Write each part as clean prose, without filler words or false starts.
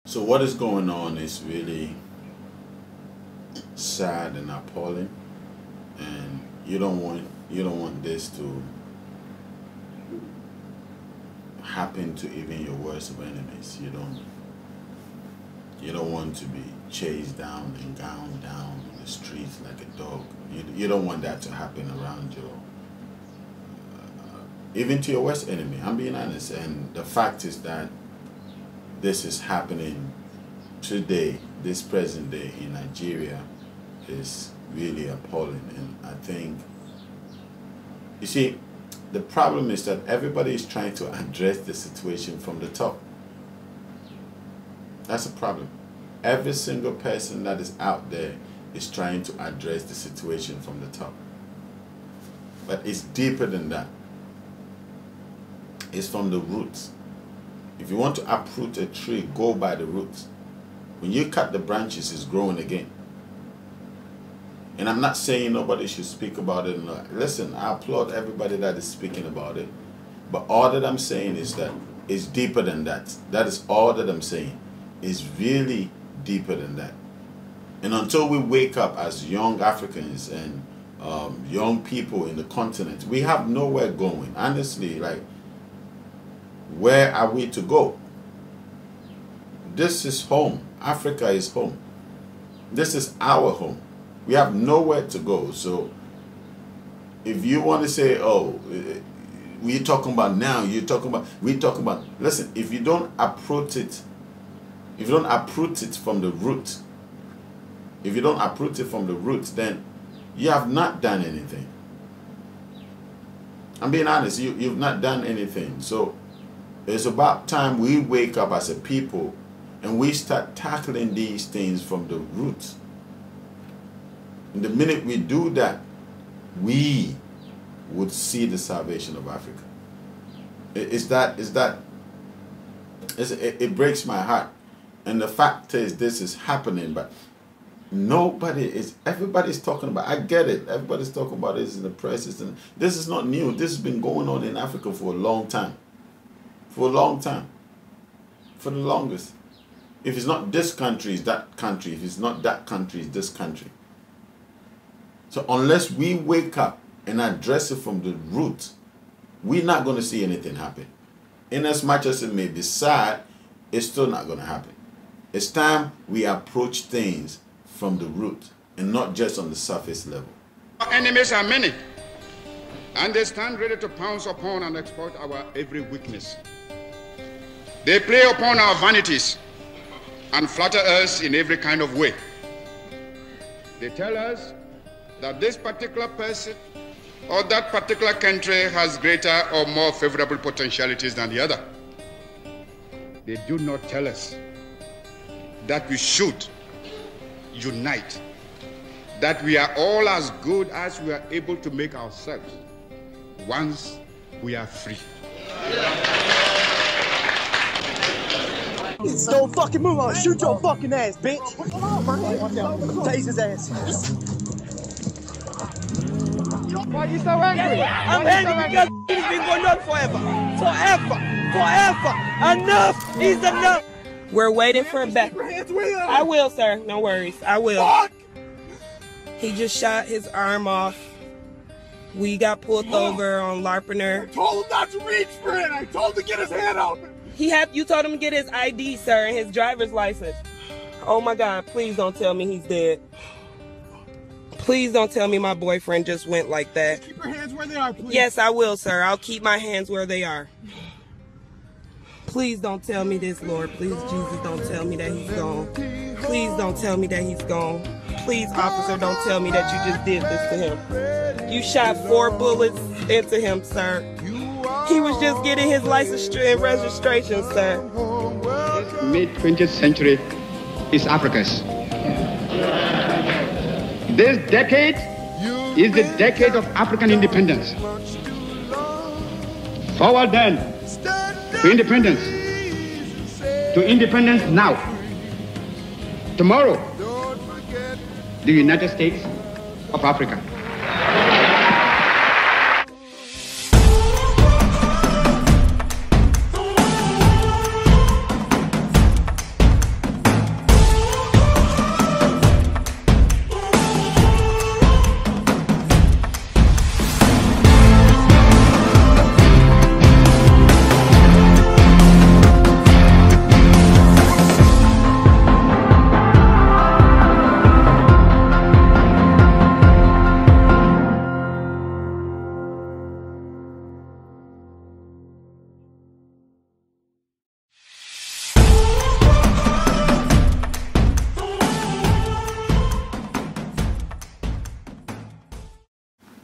So what is going on is really sad and appalling, and you don't want this to happen to even your worst of enemies. You don't want to be chased down and gowned down in the streets like a dog. You don't want that to happen around you, even to your worst enemy. I'm being honest, and the fact is that this is happening today, this present day in Nigeria, is really appalling. And I think, you see, the problem is that everybody is trying to address the situation from the top. That's a problem. Every single person that is out there is trying to address the situation from the top. But it's deeper than that. It's from the roots. If you want to uproot a tree, go by the roots. When you cut the branches, it's growing again. And I'm not saying nobody should speak about it. Listen, I applaud everybody that is speaking about it. But all that I'm saying is that it's deeper than that. That is all that I'm saying. It's really deeper than that. And until we wake up as young Africans and young people in the continent, we have nowhere going. Honestly, like, where are we to go? This is home. Africa is home. This is our home. We have nowhere to go. So if you want to say, oh, we're talking about now, we're talking about, listen, if you don't uproot it, if you don't uproot it from the root, then you have not done anything. I'm being honest, you've not done anything. So it's about time we wake up as a people and we start tackling these things from the roots. And the minute we do that, we would see the salvation of Africa. It breaks my heart. And the fact is, this is happening, but everybody's talking about, I get it, everybody's talking about this in the press, and this is not new. This has been going on in Africa for a long time. For a long time. For the longest. If it's not this country, it's that country. If it's not that country, it's this country. So unless we wake up and address it from the root, we're not going to see anything happen. In as much as it may be sad, it's still not going to happen. It's time we approach things from the root and not just on the surface level. Our enemies are many, and they stand ready to pounce upon and exploit our every weakness. They play upon our vanities and flatter us in every kind of way. They tell us that this particular person or that particular country has greater or more favorable potentialities than the other. They do not tell us that we should unite, that we are all as good as we are able to make ourselves once we are free. Don't fucking move on. Shoot your fucking ass, bitch. Tase his ass. Why are you so angry? I'm angry because it's been going on forever. Enough is enough. We're waiting for a back. I will, sir. No worries. I will. Fuck. He just shot his arm off. We got pulled over on Larpener. I told him not to reach for it. I told him to get his hand out. You told him to get his ID, sir, and his driver's license. Oh my God, please don't tell me he's dead. Please don't tell me my boyfriend just went like that. Keep your hands where they are, please. Yes, I will, sir. I'll keep my hands where they are. Please don't tell me this, Lord. Please, Jesus, don't tell me that he's gone. Please don't tell me that he's gone. Please, officer, don't tell me that you just did this to him. You shot 4 bullets into him, sir. He was just getting his license and registration, sir. Mid-20th century is Africa's. This decade is the decade of African independence. Forward then to independence. To independence now. Tomorrow, the United States of Africa.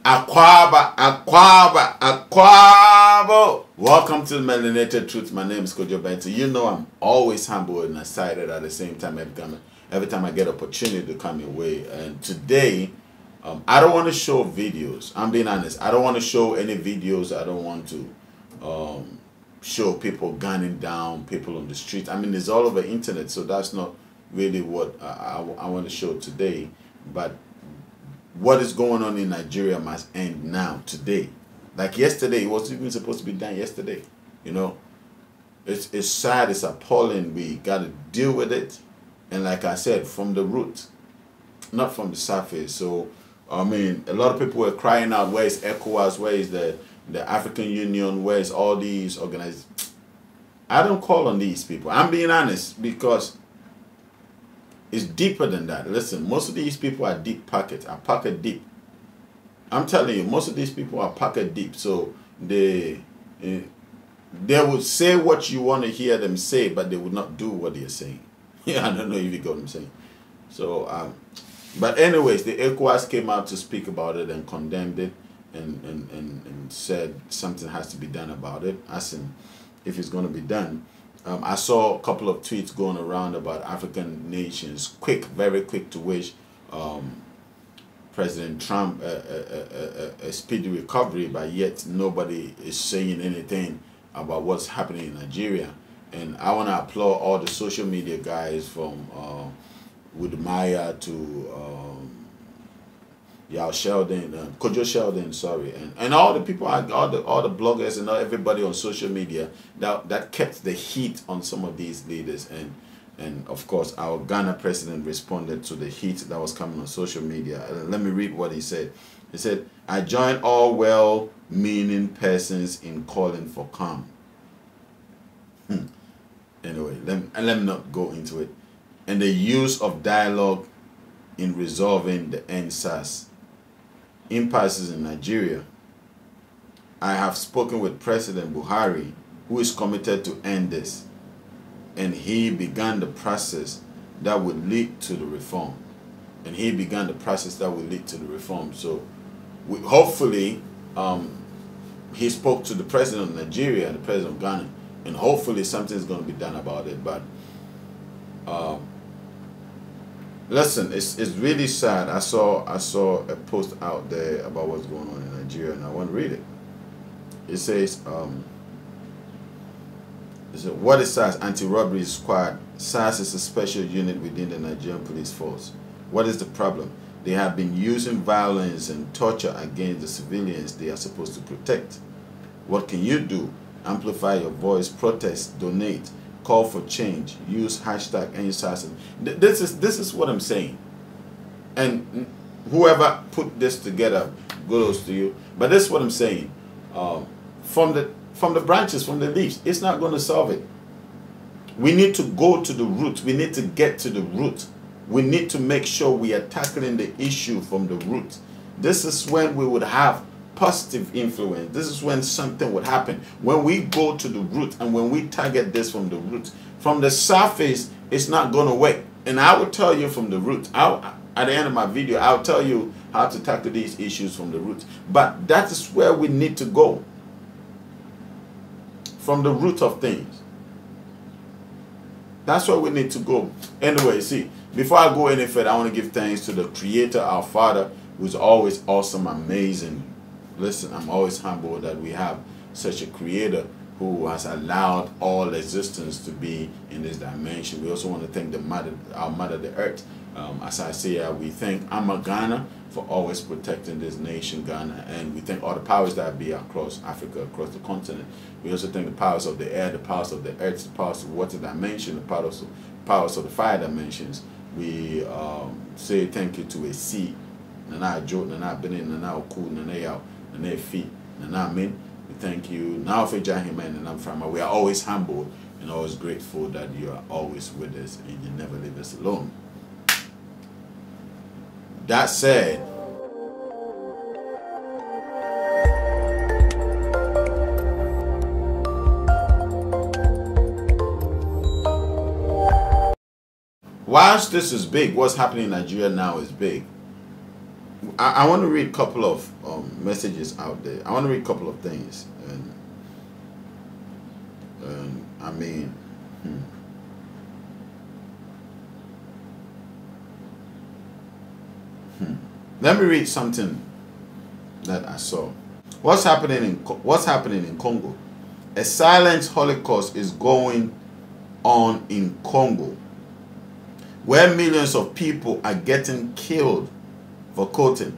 Aquaba. Welcome to the Melanated Truth. My name is Kojo Benton. You know I'm always humble and excited at the same time every time I get opportunity to come your way. And today, I don't want to show videos. I'm being honest. I don't want to show any videos. I don't want to show people gunning down people on the street. I mean, it's all over the internet, so that's not really what I want to show today. But what is going on in Nigeria must end now, today. Like yesterday, it was even supposed to be done yesterday. You know, it's sad, it's appalling. We got to deal with it. And like I said, from the root, not from the surface. So, I mean, a lot of people were crying out, where is ECOWAS, where is the African Union, where is all these organizations? I don't call on these people. I'm being honest, because it's deeper than that. Listen, most of these people are deep pockets, are pocket deep. I'm telling you, most of these people are pocket deep. So they would say what you want to hear them say, but they would not do what they're saying. Yeah, I don't know if you get what I'm saying. So, but anyways, the ECOWAS came out to speak about it and condemned it and said something has to be done about it, as in if it's going to be done. I saw a couple of tweets going around about African nations, very quick to wish President Trump a speedy recovery, but yet nobody is saying anything about what's happening in Nigeria. And I want to applaud all the social media guys from Wood Maya to Yao Sheldon, Kojo Sheldon, sorry, and all the people, all the bloggers and everybody on social media that kept the heat on some of these leaders, and of course our Ghana president responded to the heat that was coming on social media. Let me read what he said. He said, "I join all well-meaning persons in calling for calm." Anyway, let me not go into it. And the use of dialogue in resolving the NSAS impasses in Nigeria. I have spoken with President Buhari, who is committed to end this, and he began the process that would lead to the reform. So hopefully, he spoke to the president of Nigeria and the president of Ghana, and hopefully something's going to be done about it. But listen, it's really sad. I saw a post out there about what's going on in Nigeria, and I want to read it. It says, what is SAS? Anti-robbery squad. SAS is a special unit within the Nigerian police force. What is the problem? They have been using violence and torture against the civilians they are supposed to protect. What can you do? Amplify your voice, protest, donate, call for change, use hashtag #NSAS. This is what I'm saying. And whoever put this together, kudos to you. But this is what I'm saying. From the branches, from the leaves, it's not going to solve it. We need to go to the root. We need to get to the root. We need to make sure we are tackling the issue from the root. This is when we would have positive influence. This is when something would happen. When we go to the root and when we target this from the root. From the surface, it's not going to work. And I will tell you from the root. At the end of my video, I'll tell you how to tackle these issues from the root. But that is where we need to go. From the root of things. That's where we need to go. Anyway, see, before I go any further, I want to give thanks to the Creator, our Father, who's always awesome, amazing. Listen, I'm always humbled that we have such a Creator who has allowed all existence to be in this dimension. We also want to thank our Mother, the Earth. As I say, we thank Ghana for always protecting this nation, Ghana, and we thank all the powers that be across Africa, across the continent. We also thank the powers of the air, the powers of the earth, the powers of the water dimension, the powers of the fire dimensions. We say thank you to a sea. Nana Jo, Nana Benin, Nana Oku, Nana Yao, Nana Fi, Nana Min. We thank you. Now for Jahiman and I'm from. We are always humble and always grateful that you are always with us and you never leave us alone. That said, whilst this is big, what's happening in Nigeria now is big. I want to read a couple of messages out there. I want to read a couple of things, and I mean, let me read something that I saw. What's happening in Congo? A silent holocaust is going on in Congo, where millions of people are getting killed for coating,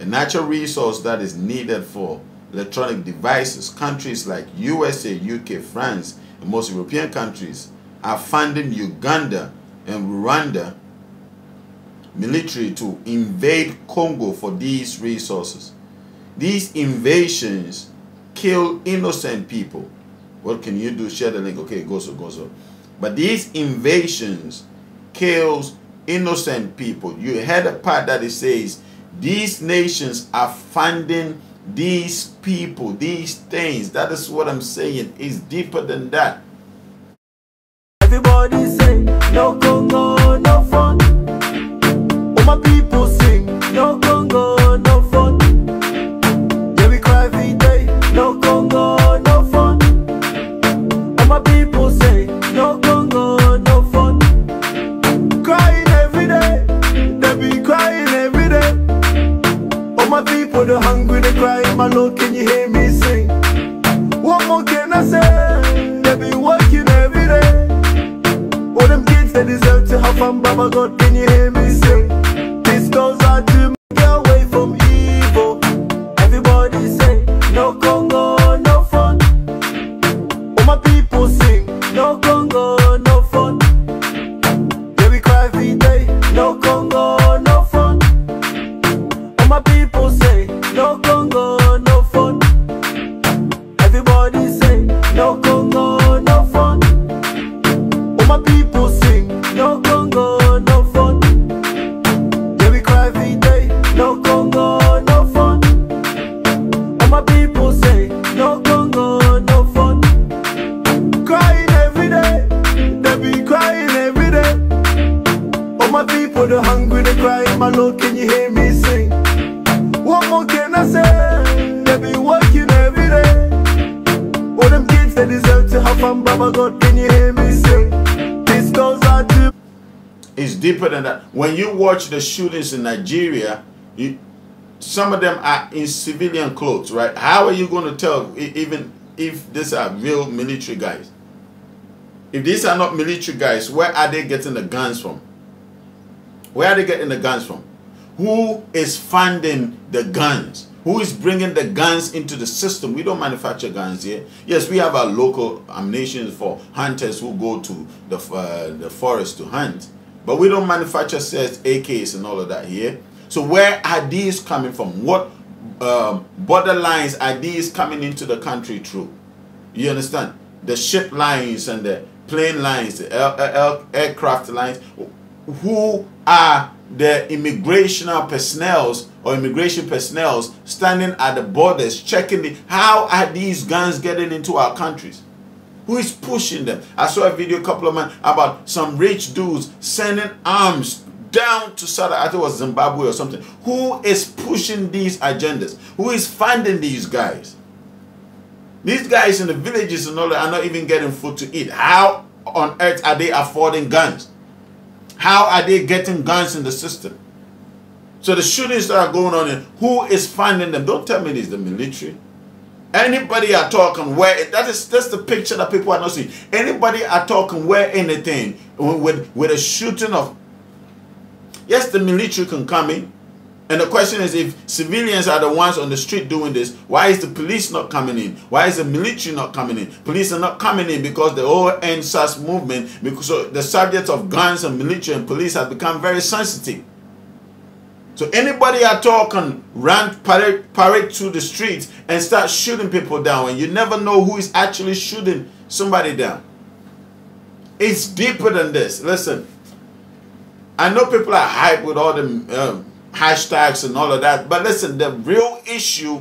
a natural resource that is needed for electronic devices. Countries like USA, UK, France, and most European countries are funding Uganda and Rwanda military to invade Congo for these resources. These invasions kill innocent people. What can you do? Share the link. Okay, go so. But these invasions kills innocent people. You heard a part that it says these nations are funding these people, these things. That is what I'm saying. It's deeper than that. Everybody say no Congo, no fun. All my people sing no Congo, no fun. Yeah, we cry every day, no Congo, no fun. All my people say no Congo, no fun. Crying every day, they be crying every day. All my people, they're hungry, they crying. My Lord, can you hear me sing? What more can I say? They be working every day. All them kids, they deserve to have fun. Baba God, can you hear me sing? This goes out to me, get away from evil. Everybody say no Congo, no fun. All my people sing no Congo, no fun. Yeah, we cry every day, no Congo, no fun. All my people say no Congo, no fun. Everybody say no Congo, no fun. All my people sing no Congo, no fun. Yeah, we cry every day, no Congo, no fun. All my people say no Congo, no fun. Crying every day, they be crying every day. All my people, they're hungry, they crying. My Lord, can you hear me sing? What more can I say? They be working every day. All them kids, they deserve to have fun. Baba God, can you hear me sing? This goes out to... It's deeper than that. When you watch the shootings in Nigeria, some of them are in civilian clothes, right? How are you going to tell, even if these are real military guys? If these are not military guys, where are they getting the guns from? Where are they getting the guns from? Who is funding the guns? Who is bringing the guns into the system? We don't manufacture guns here. Yes, we have our local ammunition for hunters who go to the forest to hunt. But we don't manufacture sets, AKs and all of that here. So where are these coming from? What border lines are these coming into the country through? You understand? The ship lines and the plane lines, the aircraft lines. Who are the immigration personnel standing at the borders checking how are these guns getting into our countries? Who is pushing them? I saw a video a couple of months about some rich dudes sending arms down to South, I think it was Zimbabwe or something. Who is pushing these agendas? Who is funding these guys? These guys in the villages and all that are not even getting food to eat. How on earth are they affording guns? How are they getting guns in the system? So the shootings that are going on, who is funding them? Don't tell me it's the military. Anybody are talking where, that's the picture that people are not seeing. Anybody are talking where anything with a shooting of, yes, the military can come in. And the question is, if civilians are the ones on the street doing this, why is the police not coming in? Why is the military not coming in? Police are not coming in because the whole NSAS movement, because the subject of guns and military and police has become very sensitive. So anybody are talking, parade through the streets and start shooting people down, and you never know who is actually shooting somebody down. It's deeper than this. Listen, I know people are hyped with all the hashtags and all of that, but listen, the real issue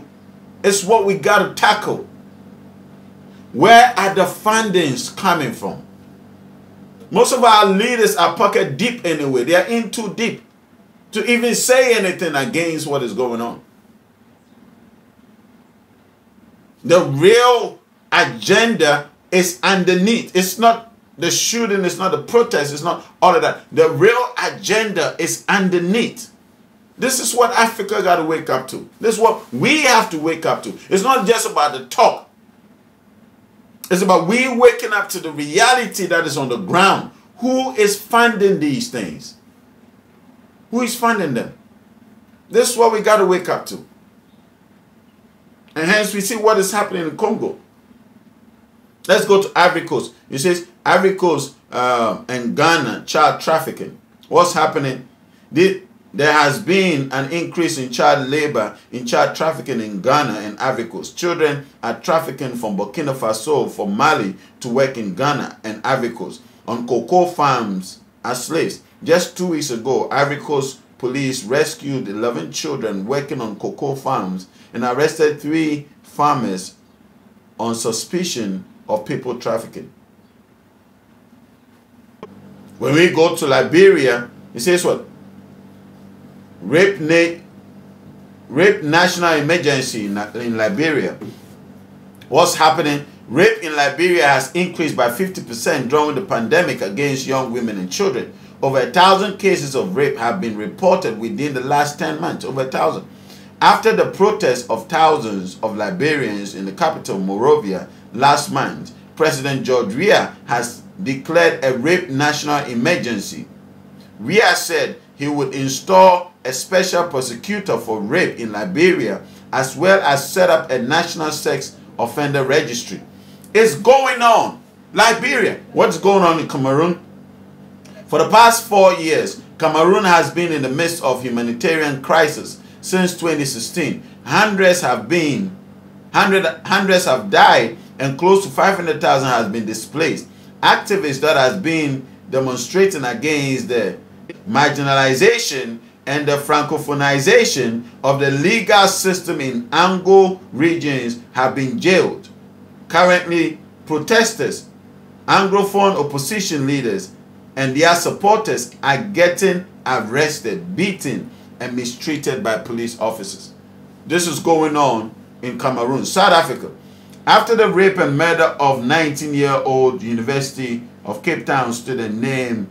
is what we got to tackle. Where are the fundings coming from? Most of our leaders are pocket deep anyway. They are in too deep. to even say anything against what is going on. The real agenda is underneath. It's not the shooting, it's not the protest, it's not all of that. The real agenda is underneath. This is what Africa got to wake up to. This is what we have to wake up to. It's not just about the talk. It's about we waking up to the reality that is on the ground. Who is funding these things? Who is funding them? This is what we got to wake up to. And hence we see what is happening in Congo. Let's go to Ivory Coast. It says Ivory Coast and Ghana, child trafficking. What's happening? There has been an increase in child labor, in child trafficking in Ghana and Ivory Coast. Children are trafficking from Burkina Faso, from Mali, to work in Ghana and Ivory Coast on cocoa farms as slaves. Just 2 weeks ago, Ivory Coast police rescued 11 children working on cocoa farms and arrested 3 farmers on suspicion of people trafficking. When we go to Liberia, it says what? Rape national emergency in Liberia. What's happening? Rape in Liberia has increased by 50% during the pandemic against young women and children. Over 1,000 cases of rape have been reported within the last 10 months. Over 1,000. After the protest of thousands of Liberians in the capital, Monrovia, last month, President George Weah has declared a rape national emergency. Weah said he would install a special prosecutor for rape in Liberia, as well as set up a national sex offender registry. It's going on. Liberia. What's going on in Cameroon? For the past 4 years, Cameroon has been in the midst of humanitarian crisis since 2016. Hundreds have died and close to 500,000 has been displaced. Activists that has been demonstrating against the marginalization and the francophonization of the legal system in Anglo regions have been jailed. Currently, protesters, Anglophone opposition leaders, and their supporters are getting arrested, beaten, and mistreated by police officers. This is going on in Cameroon. South Africa. After the rape and murder of 19-year-old University of Cape Town student named,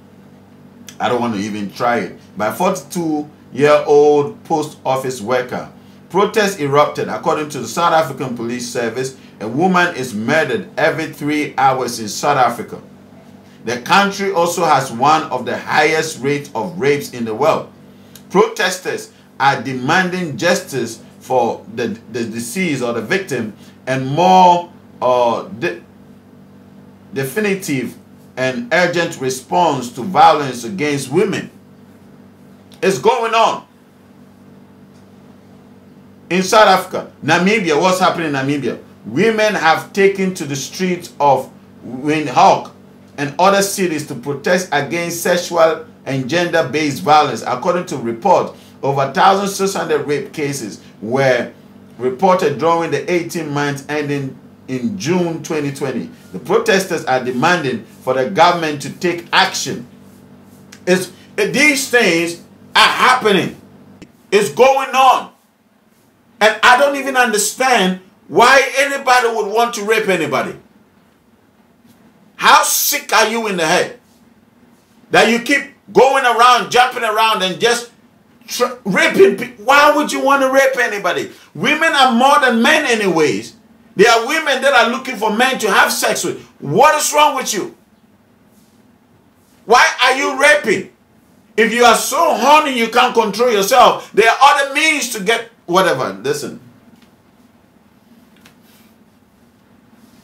I don't want to even try it, by 42-year-old post office worker, protests erupted. According to the South African Police Service, a woman is murdered every 3 hours in South Africa. The country also has one of the highest rates of rapes in the world. Protesters are demanding justice for the deceased or the victim and more definitive and urgent response to violence against women. It's going on. In South Africa, Namibia, what's happening in Namibia? Women have taken to the streets of Windhoek and other cities to protest against sexual and gender-based violence. According to reports, over 1,600 rape cases were reported during the 18 months ending in June 2020. The protesters are demanding for the government to take action. These things are happening. It's going on. And I don't even understand why anybody would want to rape anybody. How sick are you in the head that you keep going around, jumping around, and just raping people? Why would you want to rape anybody? Women are more than men anyways. There are women that are looking for men to have sex with. What is wrong with you? Why are you raping? If you are so horny you can't control yourself, there are other means to get whatever. Listen.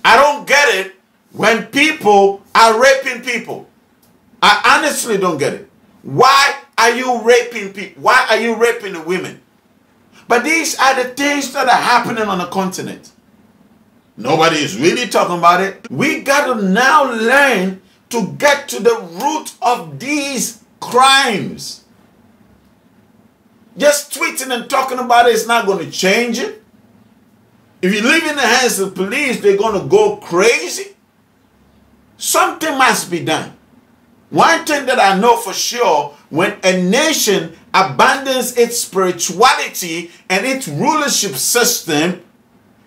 I don't get it when people are raping people. I honestly don't get it. Why are you raping people? Why are you raping the women? But these are the things that are happening on the continent. Nobody is really talking about it. We got to now learn to get to the root of these crimes. Just tweeting and talking about it is not going to change it. If you leave in the hands of the police, they're going to go crazy. Something must be done. One thing that I know for sure, when a nation abandons its spirituality and its rulership system,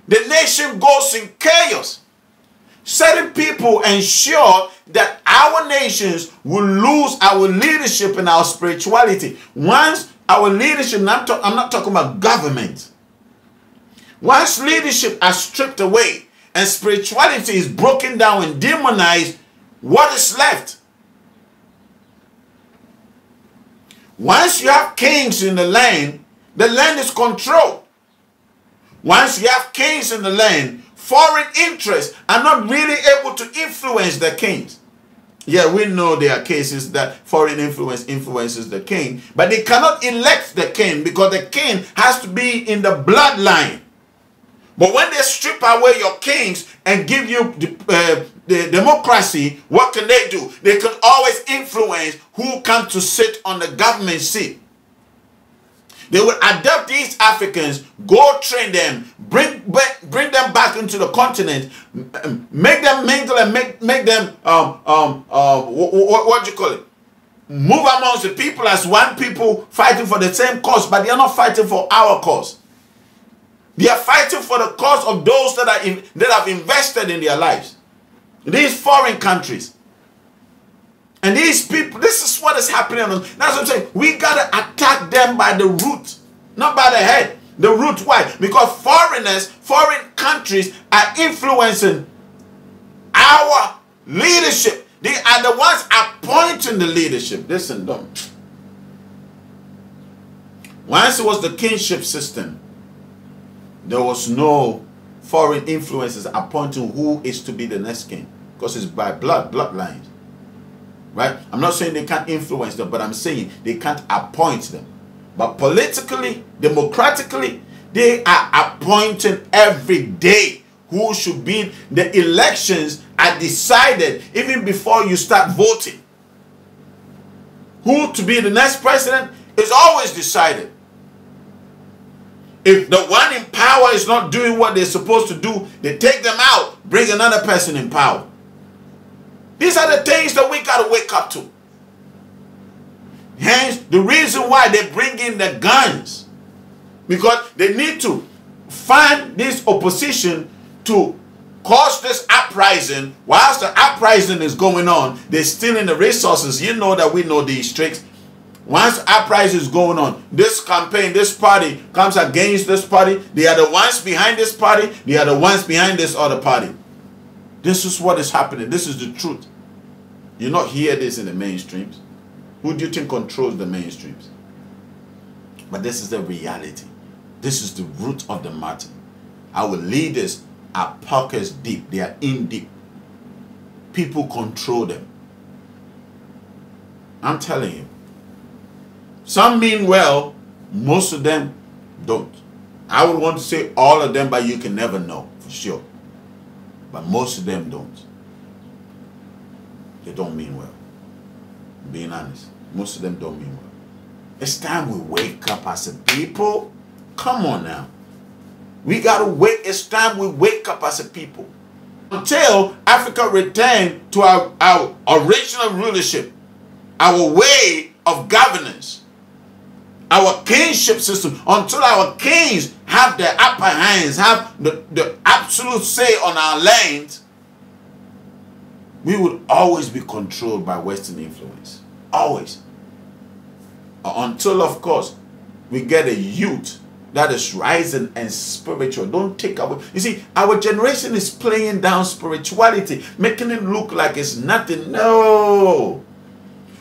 the nation goes in chaos. Certain people ensure that our nations will lose our leadership and our spirituality. Once our leadership, I'm not talking about government. Once leadership are stripped away and spirituality is broken down and demonized, what is left? Once you have kings in the land is controlled. Once you have kings in the land, foreign interests are not really able to influence the kings. Yeah, we know there are cases that foreign influence influences the king, but they cannot elect the king because the king has to be in the bloodline. But when they strip away your kings and give you the democracy, what can they do? They can always influence who comes to sit on the government seat. They will adopt these Africans, go train them, bring them back into the continent, make them mingle and make them what do you call it? Move amongst the people as one people fighting for the same cause, but they are not fighting for our cause. They are fighting for the cause of those that have invested in their lives. These foreign countries. And these people, this is what is happening. That's what I'm saying. We got to attack them by the root, not by the head. The root, why? Because foreign countries are influencing our leadership. They are the ones appointing the leadership. Listen, don't. Once it was the kingship system, there was no foreign influences appointing who is to be the next king. Because it's by bloodlines. Right? I'm not saying they can't influence them, but I'm saying they can't appoint them. But politically, democratically, they are appointing every day who should be. The elections are decided even before you start voting. Who to be the next president is always decided. If the one in power is not doing what they're supposed to do, they take them out, bring another person in power. These are the things that we got to wake up to. Hence, the reason why they bring in the guns. Because they need to find this opposition to cause this uprising. Whilst the uprising is going on, they're stealing the resources. You know that we know these tricks. Once uprising is going on, this campaign, this party comes against this party. They are the ones behind this party. They are the ones behind this other party. This is what is happening. This is the truth. You not hear this in the mainstreams. Who do you think controls the mainstreams? But this is the reality. This is the root of the matter. Our leaders are pockets deep. They are in deep. People control them. I'm telling you. Some mean well. Most of them don't. I would want to say all of them, but you can never know for sure. But most of them don't. They don't mean well. Being honest. Most of them don't mean well. It's time we wake up as a people. Come on now. We got to wake. It's time we wake up as a people. Until Africa return to our original rulership, our way of governance, our kingship system, until our kings have the upper hands, have the absolute say on our land, we would always be controlled by Western influence. Always. Until, of course, we get a youth that is rising and spiritual. Don't take away. You see, our generation is playing down spirituality, making it look like it's nothing. No.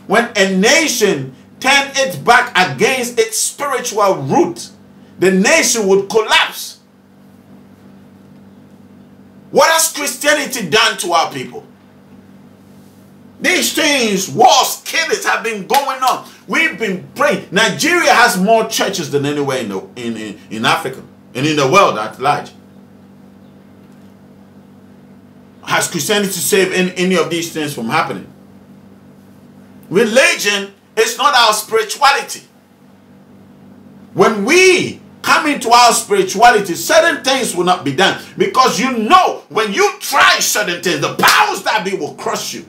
When a nation turns its back against its spiritual root, the nation would collapse. What has Christianity done to our people? These things, wars, killings have been going on. We've been praying. Nigeria has more churches than anywhere in Africa and in the world at large. Has Christianity saved any of these things from happening? Religion is not our spirituality. When we come into our spirituality, certain things will not be done. Because you know, when you try certain things, the powers that be will crush you.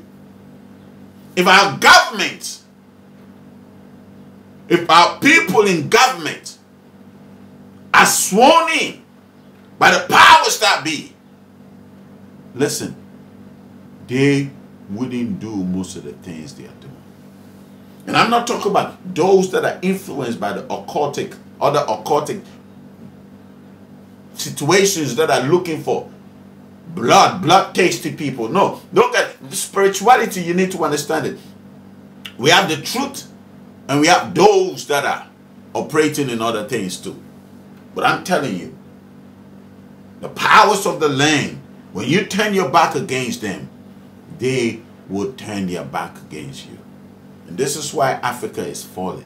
if our government, if our people in government are sworn in by the powers that be, listen, they wouldn't do most of the things they are doing. And I'm not talking about those that are influenced by the occultic, other occultic situations that are looking for blood-tasty people. No, look at spirituality. You need to understand it. We have the truth, and we have those that are operating in other things too. But I'm telling you, the powers of the land, when you turn your back against them, they will turn their back against you. And this is why Africa is falling.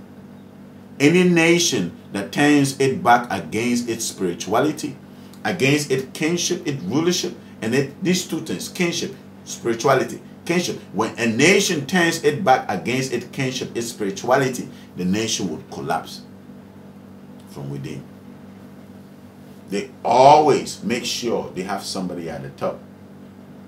Any nation that turns its back against its spirituality, against its kinship, its rulership, and these two things, kinship, spirituality, kinship. When a nation turns its back against its kinship, its spirituality, the nation would collapse from within. They always make sure they have somebody at the top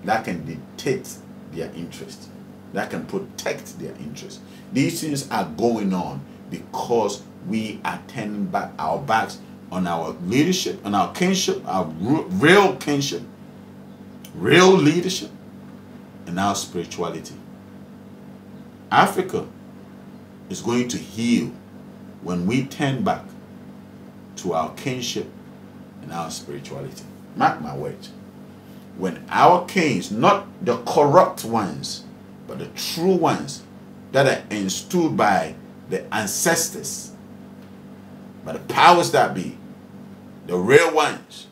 that can dictate their interest, that can protect their interest. These things are going on because we are turning back our backs on our leadership, on our kinship, our real kinship, real leadership, and our spirituality. Africa is going to heal when we turn back to our kinship and our spirituality. Mark my words. When our kings, not the corrupt ones, but the true ones that are instilled by the ancestors, by the powers that be, the real ones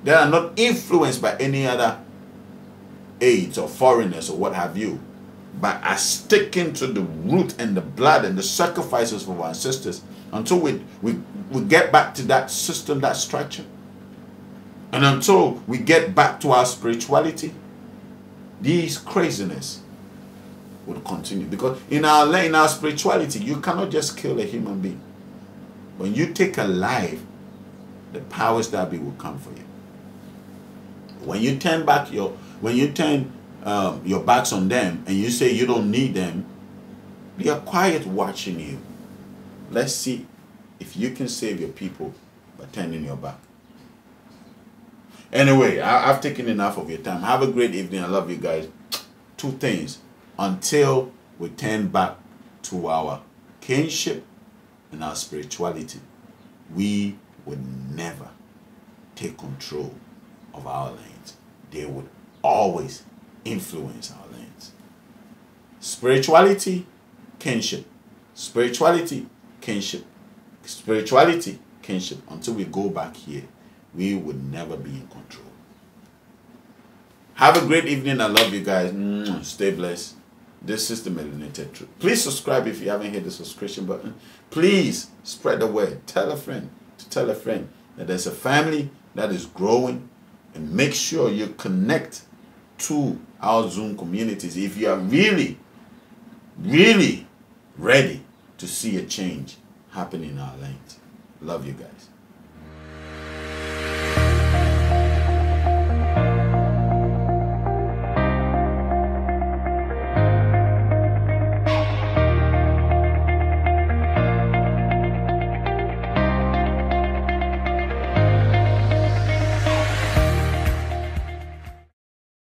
that are not influenced by any other aids or foreigners or what have you, but are sticking to the root and the blood and the sacrifices of our ancestors until we get back to that system, that structure. And until we get back to our spirituality, these craziness will continue. Because in our spirituality, you cannot just kill a human being. When you take a life, the powers that be will come for you. When you turn back your backs on them and you say you don't need them, they are quiet watching you. Let's see if you can save your people by turning your back. Anyway, I've taken enough of your time. Have a great evening. I love you guys. Two things. Until we turn back to our kinship and our spirituality, we would never take control of our lands. They would always influence our lands. Spirituality, kinship. Spirituality, kinship. Spirituality, kinship. Until we go back here, we would never be in control. Have a great evening. I love you guys. Stay blessed. This is the Melanated Truth. Please subscribe if you haven't hit the subscription button. Please spread the word. Tell a friend to tell a friend that there's a family that is growing, and make sure you connect to our Zoom communities if you are really, really ready to see a change happen in our lands. Love you guys.